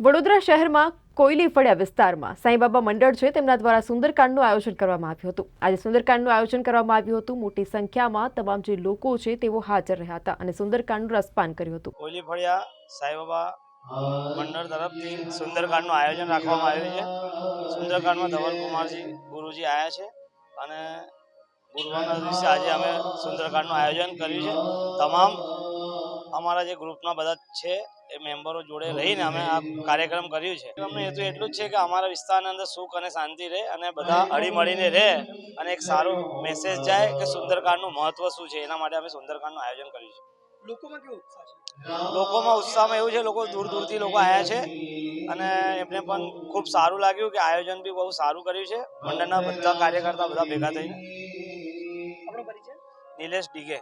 વડોદરા શહેરમાં કોયલી ફળિયા વિસ્તારમાં સાંઈબાબા મંડળ છે તેમના દ્વારા સુંદરકાંડનું આયોજન કરવામાં આવ્યું હતું। આજે સુંદરકાંડનું આયોજન કરવામાં આવ્યું હતું। મોટી સંખ્યામાં તમામ જે લોકો છે તેઓ હાજર રહ્યા હતા અને સુંદરકાંડનું રસપાન કર્યું હતું। કોયલી ફળિયા સાંઈબાબા મંડળ તરફથી સુંદરકાંડનું આયોજન રાખવામાં આવ્યું છે। સુંદરકાંડમાં ધવલકુમારજી ગુરુજી આવ્યા છે અને ગુરુવારના દિવસે આજે અમે સુંદરકાંડનું આયોજન કર્યું છે। તમામ અમારા જે ગ્રુપના બધા છે એ મેમ્બરો જોડે રહીને અમે આ કાર્યક્રમ કર્યું છે। અમને હેતુ એટલું જ છે કે અમારા વિસ્તારની અંદર સુખ અને શાંતિ રહે અને બધા હળીમળીને રહે અને એક સારો મેસેજ જાય કે સુંદરકાંડનું મહત્વ શું છે, એના માટે અમે સુંદરકાંડનું આયોજન કર્યું છે। લોકોમાં કેવો ઉત્સાહ છે? લોકોમાં ઉત્સાહમાં એવું છે, લોકો દૂર દૂરથી લોકો આવ્યા છે અને એમને પણ ખૂબ સારું લાગ્યું કે આયોજન બી બહુ સારું કર્યું છે। મંડળના બધા કાર્યકર્તા બધા ભેગા થઈને। આપણો પરિચય? નિલેશ ડીગે।